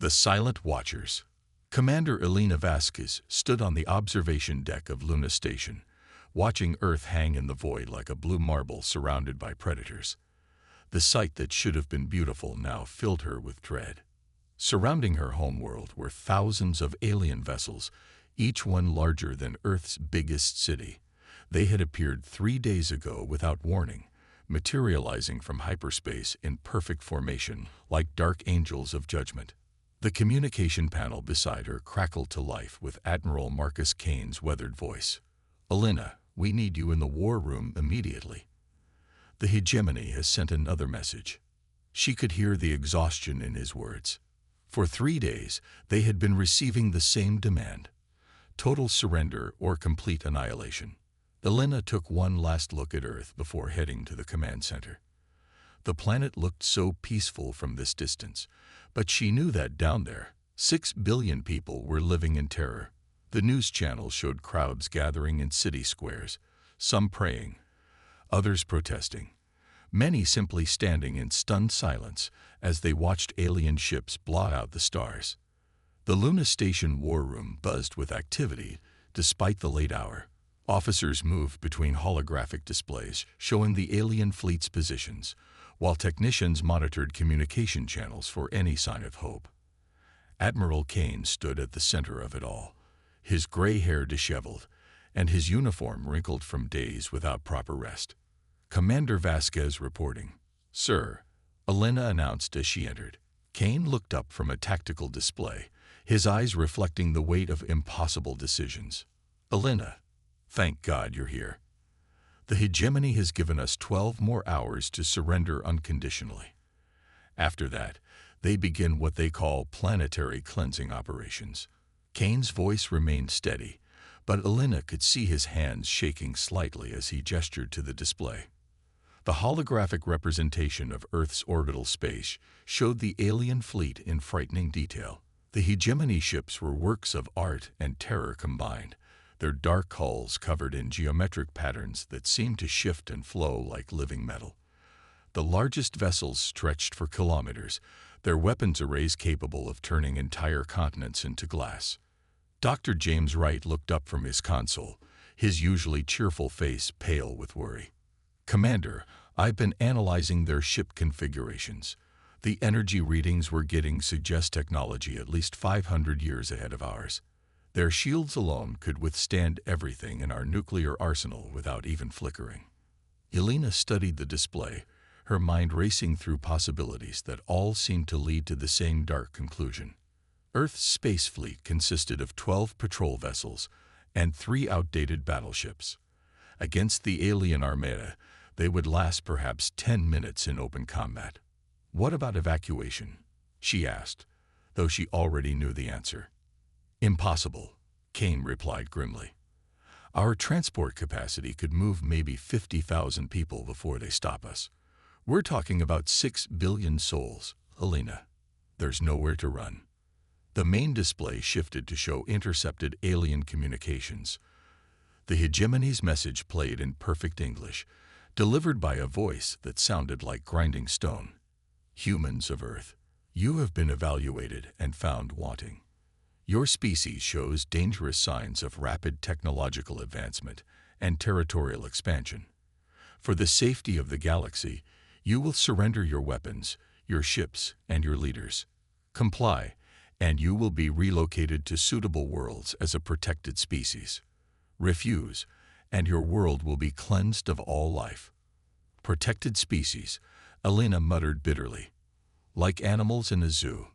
The Silent Watchers. Commander Elena Vasquez stood on the observation deck of Luna Station, watching Earth hang in the void like a blue marble surrounded by predators. The sight that should have been beautiful now filled her with dread. Surrounding her homeworld were thousands of alien vessels, each one larger than Earth's biggest city. They had appeared 3 days ago without warning, materializing from hyperspace in perfect formation, like dark angels of judgment. The communication panel beside her crackled to life with Admiral Marcus Kane's weathered voice. "Elena, we need you in the war room immediately." The hegemony has sent another message. She could hear the exhaustion in his words. For 3 days, they had been receiving the same demand: total surrender or complete annihilation. Elena took one last look at Earth before heading to the command center. The planet looked so peaceful from this distance, but she knew that down there, 6 billion people were living in terror. The news channels showed crowds gathering in city squares, some praying, others protesting, many simply standing in stunned silence as they watched alien ships blot out the stars. The Luna Station war room buzzed with activity despite the late hour. Officers moved between holographic displays showing the alien fleet's positions, while technicians monitored communication channels for any sign of hope. Admiral Kane stood at the center of it all, his gray hair disheveled, and his uniform wrinkled from days without proper rest. "Commander Vasquez reporting." "Sir," Elena announced as she entered. Kane looked up from a tactical display, his eyes reflecting the weight of impossible decisions. "Elena, thank God you're here. The hegemony has given us 12 more hours to surrender unconditionally. After that, they begin what they call planetary cleansing operations." Kane's voice remained steady, but Elena could see his hands shaking slightly as he gestured to the display. The holographic representation of Earth's orbital space showed the alien fleet in frightening detail. The hegemony ships were works of art and terror combined, their dark hulls covered in geometric patterns that seemed to shift and flow like living metal. The largest vessels stretched for kilometers, their weapons arrays capable of turning entire continents into glass. Dr. James Wright looked up from his console, his usually cheerful face pale with worry. "Commander, I've been analyzing their ship configurations. The energy readings we're getting suggest technology at least 500 years ahead of ours. Their shields alone could withstand everything in our nuclear arsenal without even flickering." Elena studied the display, her mind racing through possibilities that all seemed to lead to the same dark conclusion. Earth's space fleet consisted of 12 patrol vessels and 3 outdated battleships. Against the alien armada, they would last perhaps 10 minutes in open combat. "What about evacuation?" she asked, though she already knew the answer. "Impossible," Kane replied grimly. "Our transport capacity could move maybe 50,000 people before they stop us. We're talking about 6 billion souls, Elena. There's nowhere to run." The main display shifted to show intercepted alien communications. The hegemony's message played in perfect English, delivered by a voice that sounded like grinding stone. "Humans of Earth, you have been evaluated and found wanting. Your species shows dangerous signs of rapid technological advancement and territorial expansion. For the safety of the galaxy, you will surrender your weapons, your ships, and your leaders. Comply, and you will be relocated to suitable worlds as a protected species. Refuse, and your world will be cleansed of all life." "Protected species," Elena muttered bitterly. "Like animals in a zoo."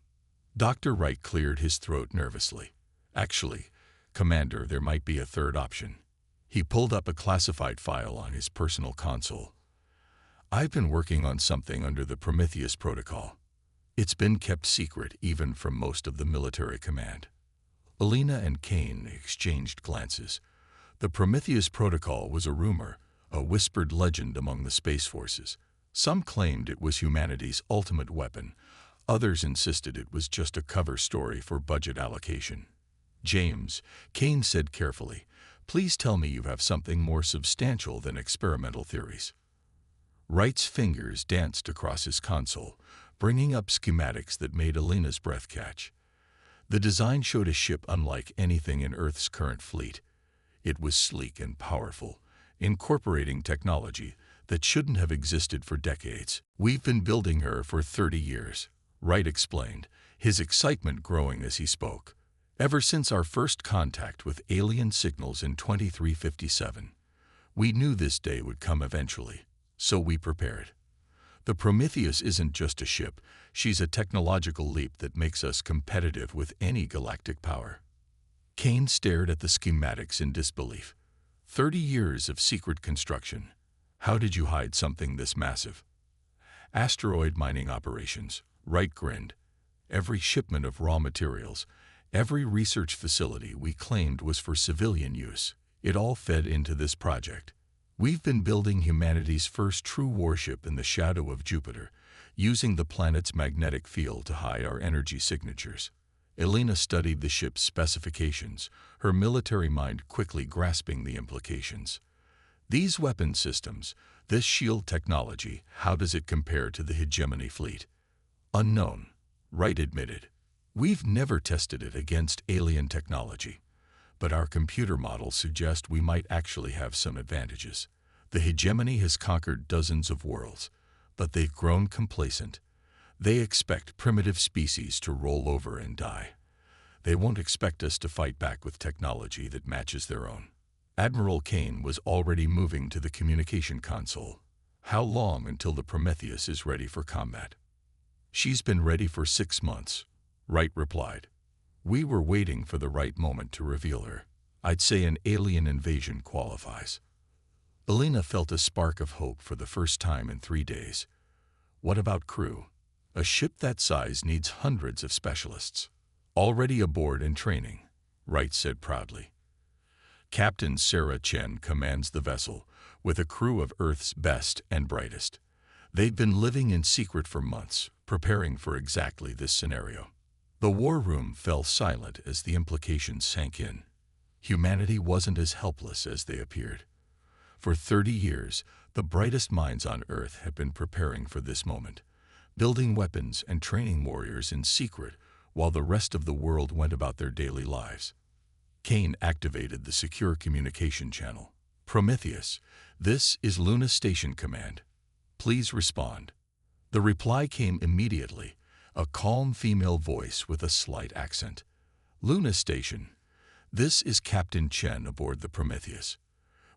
Dr. Wright cleared his throat nervously. "Actually, Commander, there might be a third option." He pulled up a classified file on his personal console. "I've been working on something under the Prometheus Protocol. It's been kept secret even from most of the military command." Elena and Kane exchanged glances. The Prometheus Protocol was a rumor, a whispered legend among the Space Forces. Some claimed it was humanity's ultimate weapon. Others insisted it was just a cover story for budget allocation. "James," Kane said carefully, "please tell me you have something more substantial than experimental theories." Wright's fingers danced across his console, bringing up schematics that made Elena's breath catch. The design showed a ship unlike anything in Earth's current fleet. It was sleek and powerful, incorporating technology that shouldn't have existed for decades. "We've been building her for 30 years, Wright explained, his excitement growing as he spoke. "Ever since our first contact with alien signals in 2357. We knew this day would come eventually, so we prepared. The Prometheus isn't just a ship, she's a technological leap that makes us competitive with any galactic power." Kane stared at the schematics in disbelief. 30 years of secret construction. How did you hide something this massive? "Asteroid mining operations," Wright grinned. "Every shipment of raw materials, every research facility we claimed was for civilian use, it all fed into this project. We've been building humanity's first true warship in the shadow of Jupiter, using the planet's magnetic field to hide our energy signatures." Elena studied the ship's specifications, her military mind quickly grasping the implications. "These weapon systems, this shield technology, how does it compare to the hegemony fleet?" "Unknown," Wright admitted. "We've never tested it against alien technology, but our computer models suggest we might actually have some advantages. The hegemony has conquered dozens of worlds, but they've grown complacent. They expect primitive species to roll over and die. They won't expect us to fight back with technology that matches their own." Admiral Kane was already moving to the communication console. "How long until the Prometheus is ready for combat?" "She's been ready for 6 months," Wright replied. "We were waiting for the right moment to reveal her. I'd say an alien invasion qualifies." Elena felt a spark of hope for the first time in 3 days. "What about crew? A ship that size needs hundreds of specialists." "Already aboard and training," Wright said proudly. "Captain Sarah Chen commands the vessel, with a crew of Earth's best and brightest. They've been living in secret for months, preparing for exactly this scenario." The war room fell silent as the implications sank in. Humanity wasn't as helpless as they appeared. For 30 years, the brightest minds on Earth had been preparing for this moment, building weapons and training warriors in secret while the rest of the world went about their daily lives. Kane activated the secure communication channel. "Prometheus, this is Luna Station Command. Please respond." The reply came immediately, a calm female voice with a slight accent. "Luna Station, this is Captain Chen aboard the Prometheus.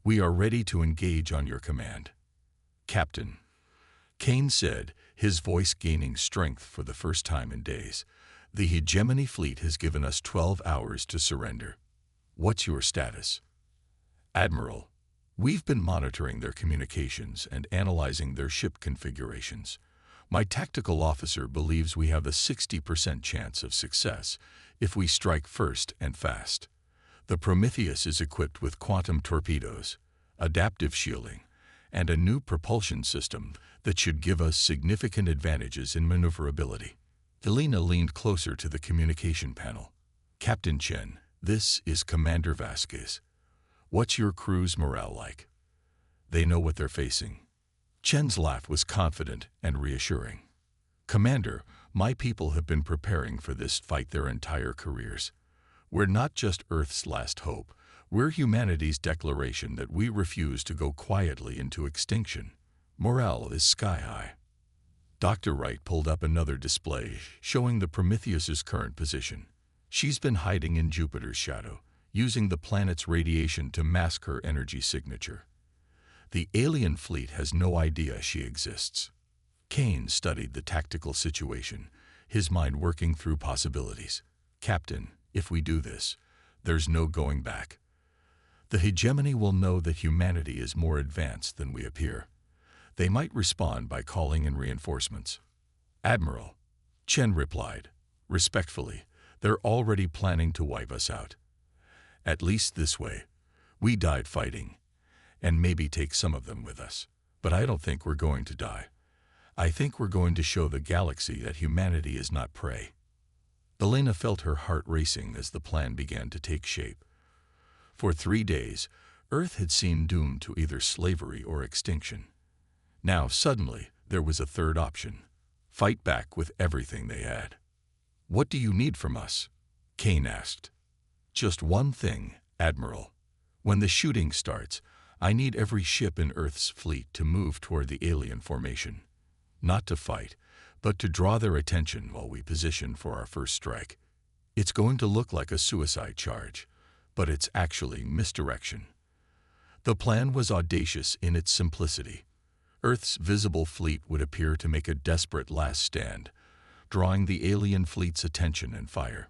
We are ready to engage on your command." "Captain," Kane said, his voice gaining strength for the first time in days, "the hegemony fleet has given us 12 hours to surrender. What's your status?" "Admiral, we've been monitoring their communications and analyzing their ship configurations. My tactical officer believes we have a 60% chance of success if we strike first and fast. The Prometheus is equipped with quantum torpedoes, adaptive shielding, and a new propulsion system that should give us significant advantages in maneuverability." Elena leaned closer to the communication panel. "Captain Chen, this is Commander Vasquez. What's your crew's morale like? They know what they're facing." Chen's laugh was confident and reassuring. "Commander, my people have been preparing for this fight their entire careers. We're not just Earth's last hope, we're humanity's declaration that we refuse to go quietly into extinction. Morale is sky high." Dr. Wright pulled up another display showing the Prometheus's current position. "She's been hiding in Jupiter's shadow, using the planet's radiation to mask her energy signature. The alien fleet has no idea she exists." Kane studied the tactical situation, his mind working through possibilities. "Captain, if we do this, there's no going back. The hegemony will know that humanity is more advanced than we appear. They might respond by calling in reinforcements." "Admiral," Chen replied, respectfully, "they're already planning to wipe us out. At least this way. We died fighting, and maybe take some of them with us. But I don't think we're going to die. I think we're going to show the galaxy that humanity is not prey." Elena felt her heart racing as the plan began to take shape. For 3 days, Earth had seemed doomed to either slavery or extinction. Now, suddenly, there was a third option: fight back with everything they had. "What do you need from us?" Kane asked. Just one thing, Admiral. When the shooting starts, I need every ship in Earth's fleet to move toward the alien formation. Not to fight, but to draw their attention while we position for our first strike. It's going to look like a suicide charge, but it's actually misdirection. The plan was audacious in its simplicity. Earth's visible fleet would appear to make a desperate last stand, drawing the alien fleet's attention and fire.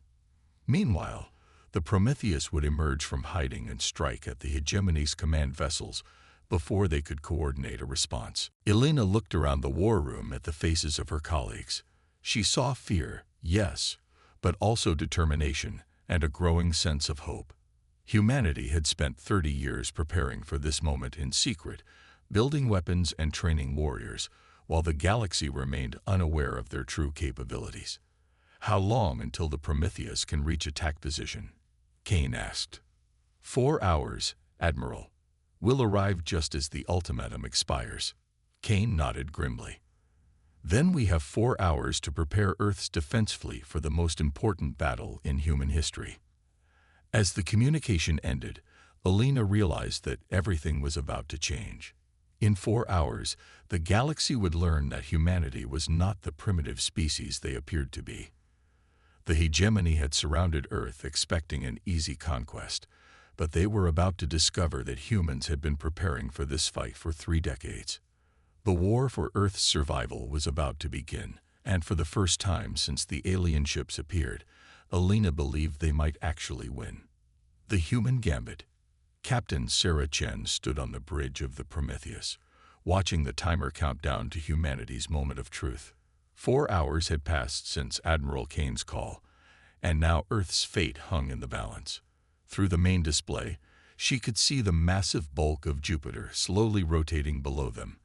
Meanwhile, the Prometheus would emerge from hiding and strike at the hegemony's command vessels before they could coordinate a response. Elena looked around the war room at the faces of her colleagues. She saw fear, yes, but also determination and a growing sense of hope. Humanity had spent 30 years preparing for this moment in secret, building weapons and training warriors, while the galaxy remained unaware of their true capabilities. How long until the Prometheus can reach attack position? Kane asked. 4 hours, Admiral. We'll arrive just as the ultimatum expires. Kane nodded grimly. Then we have 4 hours to prepare Earth's defense fleet for the most important battle in human history. As the communication ended, Elena realized that everything was about to change. In 4 hours, the galaxy would learn that humanity was not the primitive species they appeared to be. The hegemony had surrounded Earth expecting an easy conquest, but they were about to discover that humans had been preparing for this fight for 3 decades. The war for Earth's survival was about to begin, and for the first time since the alien ships appeared, Elena believed they might actually win. The Human Gambit. Captain Sarah Chen stood on the bridge of the Prometheus, watching the timer count down to humanity's moment of truth. 4 hours had passed since Admiral Kane's call, and now Earth's fate hung in the balance. Through the main display, she could see the massive bulk of Jupiter slowly rotating below them,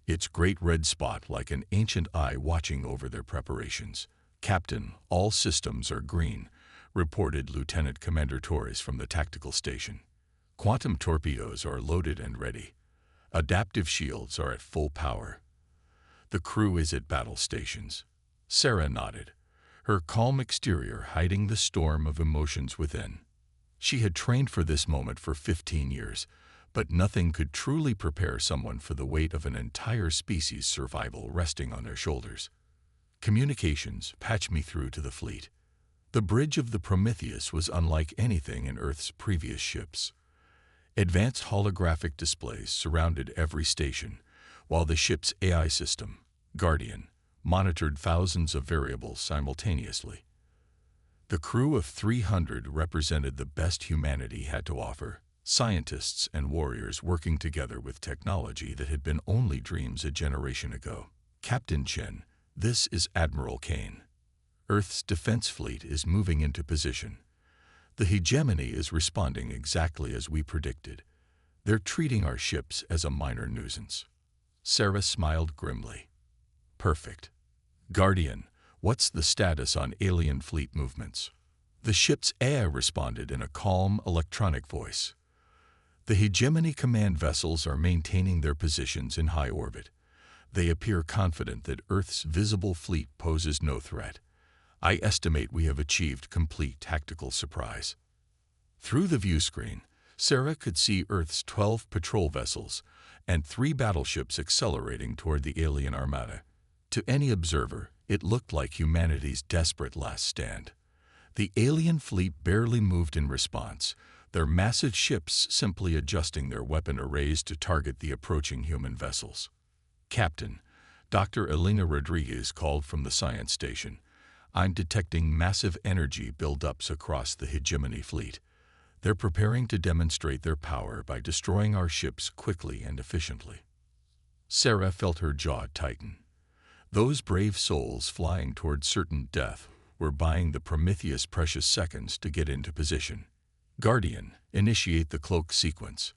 its great red spot like an ancient eye watching over their preparations. Captain, all systems are green, reported Lieutenant Commander Torres from the tactical station. Quantum torpedoes are loaded and ready. Adaptive shields are at full power. The crew is at battle stations. Sarah nodded, her calm exterior hiding the storm of emotions within. She had trained for this moment for 15 years, but nothing could truly prepare someone for the weight of an entire species' survival resting on their shoulders. Communications, patch me through to the fleet. The bridge of the Prometheus was unlike anything in Earth's previous ships. Advanced holographic displays surrounded every station, while the ship's AI system, Guardian, monitored thousands of variables simultaneously. The crew of 300 represented the best humanity had to offer, scientists and warriors working together with technology that had been only dreams a generation ago. Captain Chen, this is Admiral Kane. Earth's defense fleet is moving into position. The hegemony is responding exactly as we predicted. They're treating our ships as a minor nuisance. Sarah smiled grimly. Perfect. Guardian, what's the status on alien fleet movements? The ship's AI responded in a calm, electronic voice. The hegemony command vessels are maintaining their positions in high orbit. They appear confident that Earth's visible fleet poses no threat. I estimate we have achieved complete tactical surprise. Through the view screen, Sarah could see Earth's 12 patrol vessels and 3 battleships accelerating toward the alien armada. To any observer, it looked like humanity's desperate last stand. The alien fleet barely moved in response, their massive ships simply adjusting their weapon arrays to target the approaching human vessels. Captain, Dr. Elena Rodriguez called from the science station. I'm detecting massive energy buildups across the hegemony fleet. They're preparing to demonstrate their power by destroying our ships quickly and efficiently. Sarah felt her jaw tighten. Those brave souls flying toward certain death were buying the Prometheus precious seconds to get into position. Guardian, initiate the cloak sequence.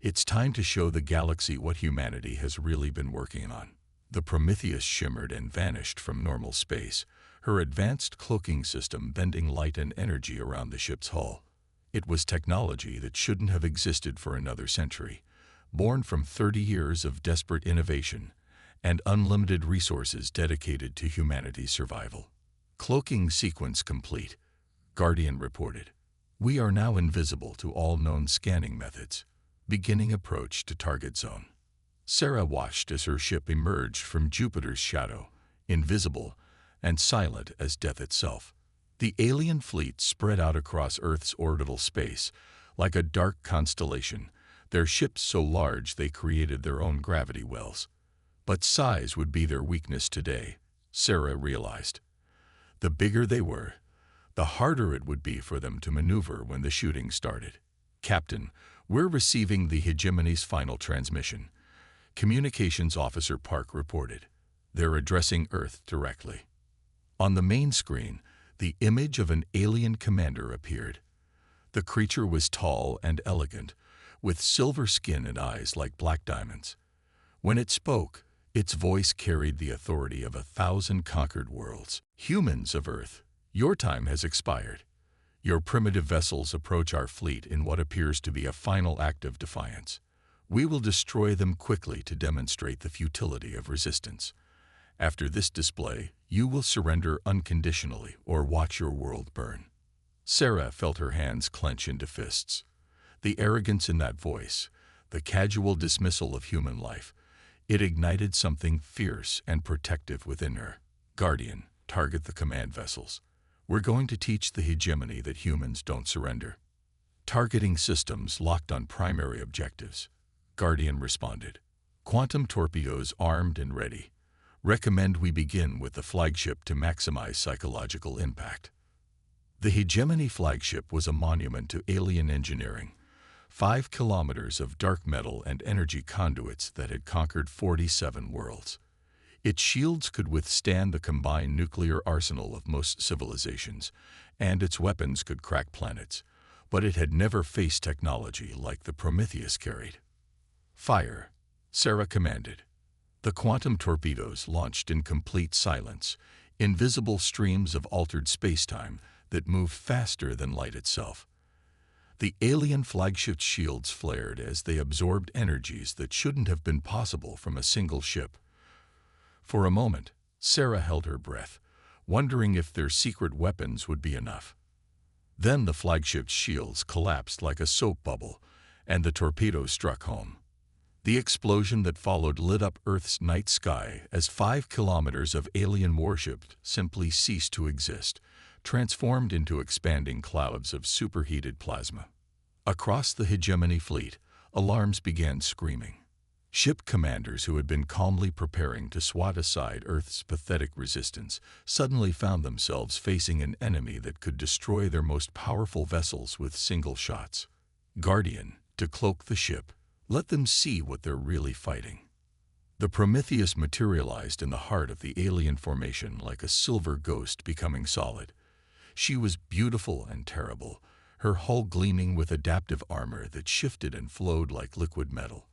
It's time to show the galaxy what humanity has really been working on. The Prometheus shimmered and vanished from normal space, her advanced cloaking system bending light and energy around the ship's hull. It was technology that shouldn't have existed for another century, born from 30 years of desperate innovation and unlimited resources dedicated to humanity's survival. Cloaking sequence complete. Guardian reported. We are now invisible to all known scanning methods. Beginning approach to target zone. Sarah watched as her ship emerged from Jupiter's shadow, invisible and silent as death itself. The alien fleet spread out across Earth's orbital space like a dark constellation, their ships so large they created their own gravity wells. But size would be their weakness today, Sarah realized. The bigger they were, the harder it would be for them to maneuver when the shooting started. Captain, we're receiving the Hegemony's final transmission, Communications Officer Park reported. They're addressing Earth directly. On the main screen, the image of an alien commander appeared. The creature was tall and elegant, with silver skin and eyes like black diamonds. When it spoke, its voice carried the authority of 1,000 conquered worlds. Humans of Earth, your time has expired. Your primitive vessels approach our fleet in what appears to be a final act of defiance. We will destroy them quickly to demonstrate the futility of resistance. After this display, you will surrender unconditionally or watch your world burn. Sarah felt her hands clench into fists. The arrogance in that voice, the casual dismissal of human life, it ignited something fierce and protective within her. Guardian, target the command vessels. We're going to teach the hegemony that humans don't surrender. Targeting systems locked on primary objectives. Guardian responded. Quantum torpedoes armed and ready. Recommend we begin with the flagship to maximize psychological impact. The Hegemony flagship was a monument to alien engineering. 5 kilometers of dark metal and energy conduits that had conquered 47 worlds. Its shields could withstand the combined nuclear arsenal of most civilizations, and its weapons could crack planets, but it had never faced technology like the Prometheus carried. Fire, Sarah commanded. The quantum torpedoes launched in complete silence, invisible streams of altered spacetime that moved faster than light itself. The alien flagship's shields flared as they absorbed energies that shouldn't have been possible from a single ship. For a moment, Sarah held her breath, wondering if their secret weapons would be enough. Then the flagship's shields collapsed like a soap bubble, and the torpedoes struck home. The explosion that followed lit up Earth's night sky as 5 kilometers of alien warships simply ceased to exist, transformed into expanding clouds of superheated plasma. Across the Hegemony fleet, alarms began screaming. Ship commanders who had been calmly preparing to swat aside Earth's pathetic resistance suddenly found themselves facing an enemy that could destroy their most powerful vessels with single shots. Guardian, to cloak the ship, let them see what they're really fighting. The Prometheus materialized in the heart of the alien formation like a silver ghost becoming solid. She was beautiful and terrible, her hull gleaming with adaptive armor that shifted and flowed like liquid metal.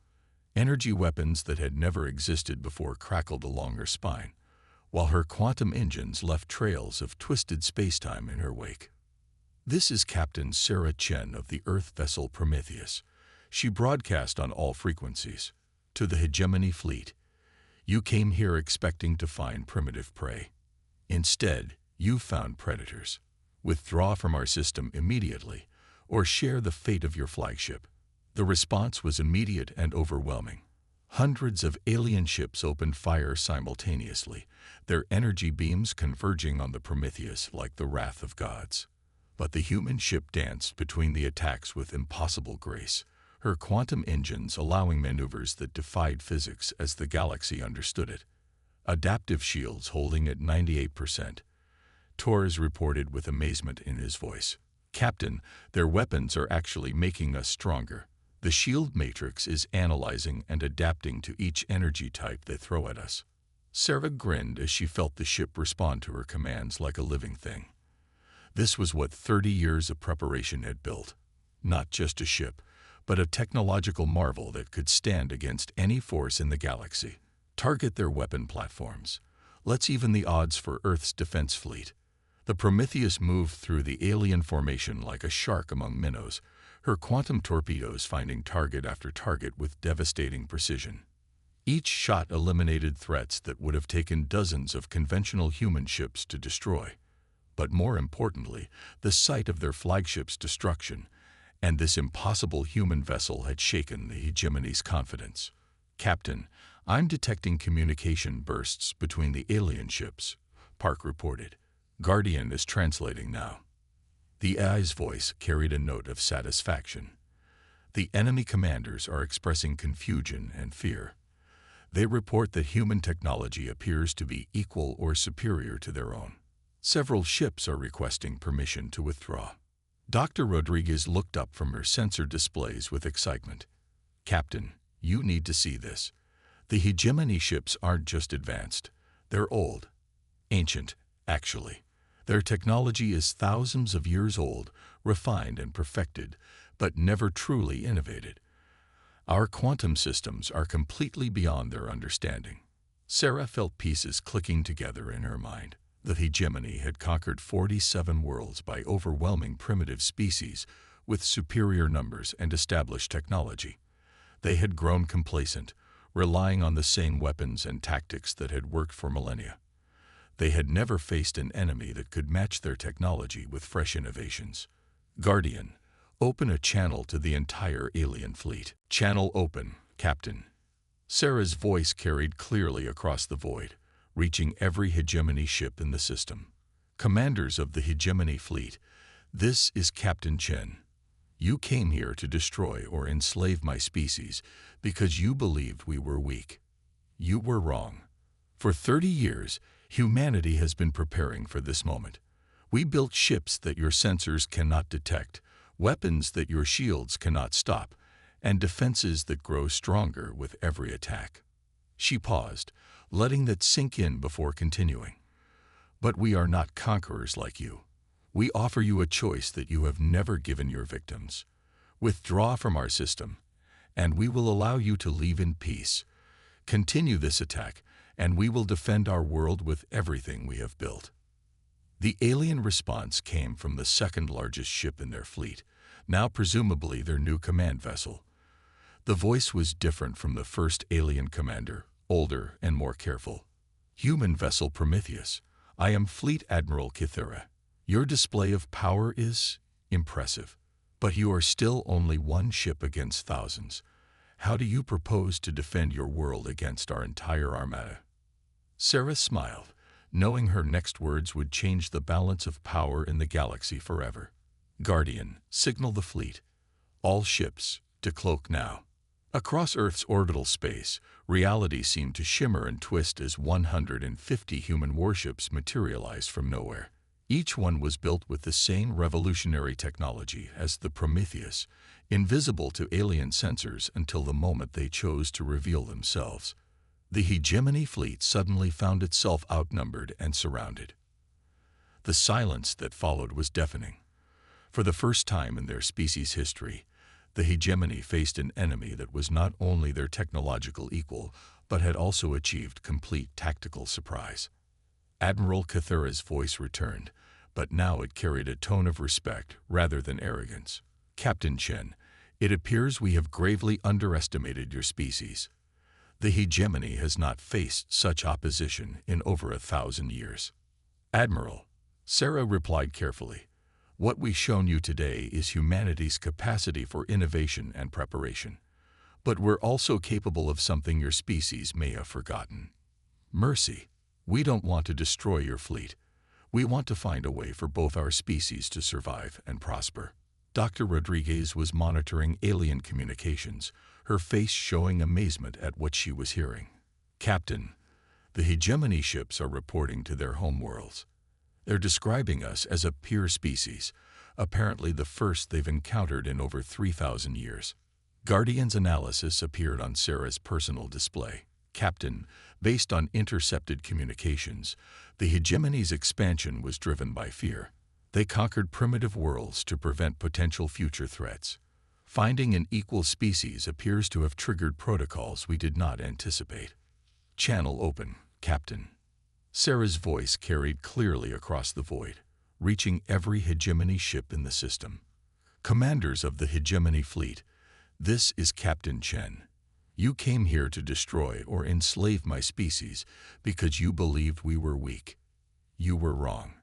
Energy weapons that had never existed before crackled along her spine, while her quantum engines left trails of twisted spacetime in her wake. This is Captain Sarah Chen of the Earth vessel Prometheus. She broadcast on all frequencies. To the Hegemony fleet, you came here expecting to find primitive prey. Instead, you found predators. Withdraw from our system immediately, or share the fate of your flagship. The response was immediate and overwhelming. Hundreds of alien ships opened fire simultaneously, their energy beams converging on the Prometheus like the wrath of gods. But the human ship danced between the attacks with impossible grace, her quantum engines allowing maneuvers that defied physics as the galaxy understood it. Adaptive shields holding at 98%. Torres reported with amazement in his voice. Captain, their weapons are actually making us stronger. The shield matrix is analyzing and adapting to each energy type they throw at us. Sarah grinned as she felt the ship respond to her commands like a living thing. This was what 30 years of preparation had built. Not just a ship, but a technological marvel that could stand against any force in the galaxy. Target their weapon platforms. Let's even the odds for Earth's defense fleet. The Prometheus moved through the alien formation like a shark among minnows, her quantum torpedoes finding target after target with devastating precision. Each shot eliminated threats that would have taken dozens of conventional human ships to destroy. but more importantly, the sight of their flagship's destruction, and this impossible human vessel had shaken the hegemony's confidence. "Captain, I'm detecting communication bursts between the alien ships," Park reported. "Guardian is translating now." The AI's voice carried a note of satisfaction. "The enemy commanders are expressing confusion and fear. They report that human technology appears to be equal or superior to their own. Several ships are requesting permission to withdraw." Dr. Rodriguez looked up from her sensor displays with excitement. "Captain, you need to see this. The hegemony ships aren't just advanced. They're old. Ancient, actually. Their technology is thousands of years old, refined and perfected, but never truly innovated. Our quantum systems are completely beyond their understanding." Sarah felt pieces clicking together in her mind. The hegemony had conquered 47 worlds by overwhelming primitive species with superior numbers and established technology. They had grown complacent, relying on the same weapons and tactics that had worked for millennia. They had never faced an enemy that could match their technology with fresh innovations. "Guardian, open a channel to the entire alien fleet." "Channel open, Captain." Sarah's voice carried clearly across the void, reaching every hegemony ship in the system. "Commanders of the hegemony fleet, this is Captain Chen. You came here to destroy or enslave my species because you believed we were weak. You were wrong. For 30 years, humanity has been preparing for this moment. We built ships that your sensors cannot detect, weapons that your shields cannot stop, and defenses that grow stronger with every attack." She paused, letting that sink in before continuing. "But we are not conquerors like you. We offer you a choice that you have never given your victims. Withdraw from our system, and we will allow you to leave in peace. Continue this attack, and we will defend our world with everything we have built." The alien response came from the second largest ship in their fleet, now presumably their new command vessel. The voice was different from the first alien commander, older and more careful. "Human vessel Prometheus, I am Fleet Admiral Kythera. Your display of power is impressive, but you are still only one ship against thousands. How do you propose to defend your world against our entire armada?" Sarah smiled, knowing her next words would change the balance of power in the galaxy forever. "Guardian, signal the fleet. All ships, decloak now." Across Earth's orbital space, reality seemed to shimmer and twist as 150 human warships materialized from nowhere. Each one was built with the same revolutionary technology as the Prometheus, invisible to alien sensors until the moment they chose to reveal themselves. The hegemony fleet suddenly found itself outnumbered and surrounded. The silence that followed was deafening. For the first time in their species' history, the hegemony faced an enemy that was not only their technological equal, but had also achieved complete tactical surprise. Admiral Kythera's voice returned, but now it carried a tone of respect rather than arrogance. "Captain Chen, it appears we have gravely underestimated your species. The hegemony has not faced such opposition in over 1,000 years." "Admiral," Sarah replied carefully, "what we've shown you today is humanity's capacity for innovation and preparation. But we're also capable of something your species may have forgotten. Mercy. We don't want to destroy your fleet. We want to find a way for both our species to survive and prosper." Dr. Rodriguez was monitoring alien communications, her face showing amazement at what she was hearing. "Captain, the hegemony ships are reporting to their homeworlds. They're describing us as a peer species, apparently the first they've encountered in over 3,000 years." Guardian's analysis appeared on Sarah's personal display. "Captain, based on intercepted communications, the hegemony's expansion was driven by fear. They conquered primitive worlds to prevent potential future threats. Finding an equal species appears to have triggered protocols we did not anticipate." "Channel open, Captain." Sarah's voice carried clearly across the void, reaching every hegemony ship in the system. "Commanders of the hegemony fleet, this is Captain Chen. You came here to destroy or enslave my species because you believed we were weak. You were wrong.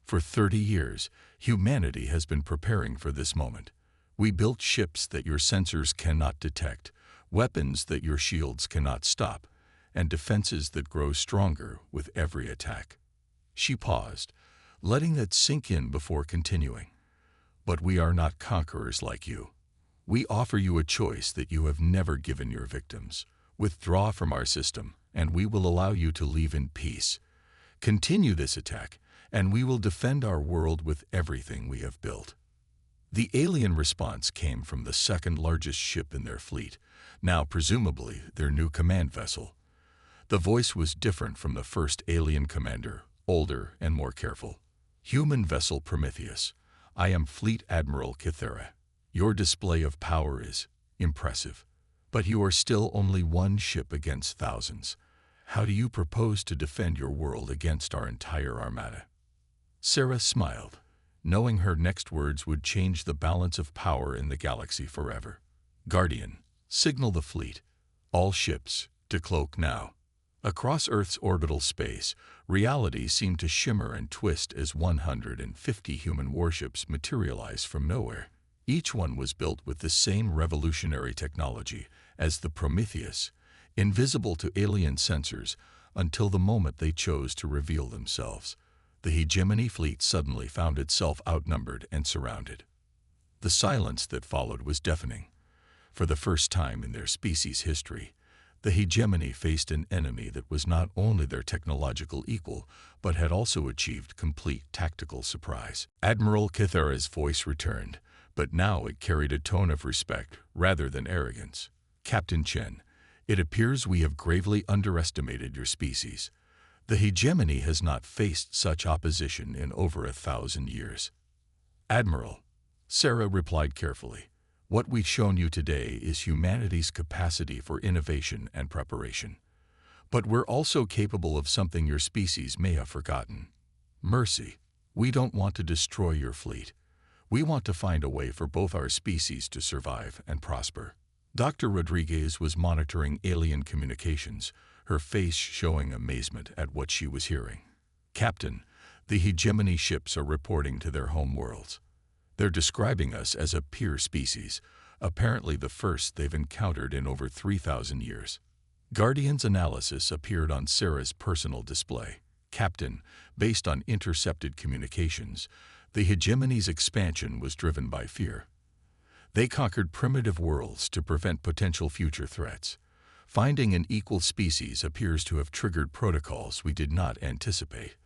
For 30 years, humanity has been preparing for this moment. We built ships that your sensors cannot detect, weapons that your shields cannot stop, and defenses that grow stronger with every attack. She paused, letting that sink in before continuing. But we are not conquerors like you. We offer you a choice that you have never given your victims. Withdraw from our system, and we will allow you to leave in peace. Continue this attack, and we will defend our world with everything we have built. The alien response came from the second largest ship in their fleet, now presumably their new command vessel. The voice was different from the first alien commander, older and more careful. Human vessel Prometheus, I am Fleet Admiral Kythera. Your display of power is impressive, but you are still only one ship against thousands. How do you propose to defend your world against our entire armada? Sarah smiled, knowing her next words would change the balance of power in the galaxy forever. Guardian, signal the fleet. All ships, to cloak now. Across Earth's orbital space, reality seemed to shimmer and twist as 150 human warships materialized from nowhere. Each one was built with the same revolutionary technology as the Prometheus, invisible to alien sensors until the moment they chose to reveal themselves. The hegemony fleet suddenly found itself outnumbered and surrounded. The silence that followed was deafening. For the first time in their species' history, the hegemony faced an enemy that was not only their technological equal, but had also achieved complete tactical surprise. Admiral Kythera's voice returned, but now it carried a tone of respect rather than arrogance. Captain Chen, it appears we have gravely underestimated your species. The hegemony has not faced such opposition in over 1,000 years. Admiral, Sarah replied carefully, what we've shown you today is humanity's capacity for innovation and preparation. But we're also capable of something your species may have forgotten. Mercy. We don't want to destroy your fleet. We want to find a way for both our species to survive and prosper. Dr. Rodriguez was monitoring alien communications, her face showing amazement at what she was hearing. Captain, the hegemony ships are reporting to their home worlds. They're describing us as a peer species, apparently the first they've encountered in over 3,000 years. Guardian's analysis appeared on Sarah's personal display. Captain, based on intercepted communications, the hegemony's expansion was driven by fear. They conquered primitive worlds to prevent potential future threats. Finding an equal species appears to have triggered protocols we did not anticipate.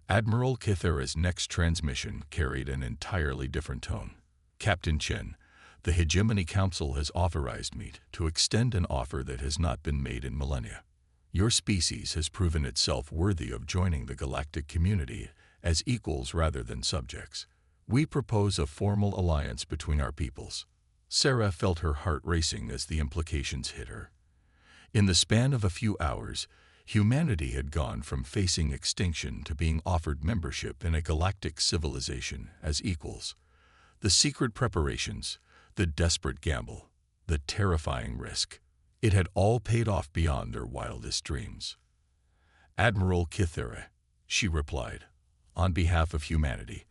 Admiral Kythera's next transmission carried an entirely different tone. Captain Chen, the Hegemony Council has authorized me to extend an offer that has not been made in millennia. Your species has proven itself worthy of joining the galactic community as equals rather than subjects. We propose a formal alliance between our peoples. Sarah felt her heart racing as the implications hit her. In the span of a few hours, humanity had gone from facing extinction to being offered membership in a galactic civilization as equals. The secret preparations, the desperate gamble, the terrifying risk, it had all paid off beyond their wildest dreams. Admiral Kythera, she replied, on behalf of humanity,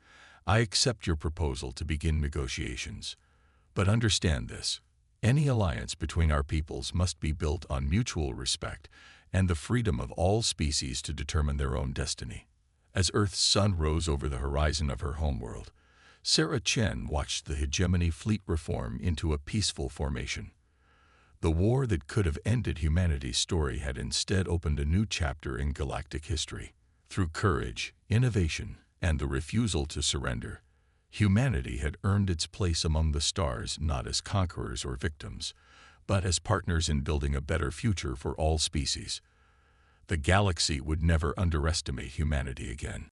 I accept your proposal to begin negotiations. But understand this, any alliance between our peoples must be built on mutual respect and the freedom of all species to determine their own destiny. As Earth's sun rose over the horizon of her homeworld, Sarah Chen watched the hegemony fleet reform into a peaceful formation. The war that could have ended humanity's story had instead opened a new chapter in galactic history. Through courage, innovation, and the refusal to surrender, humanity had earned its place among the stars not as conquerors or victims, but as partners in building a better future for all species. The galaxy would never underestimate humanity again.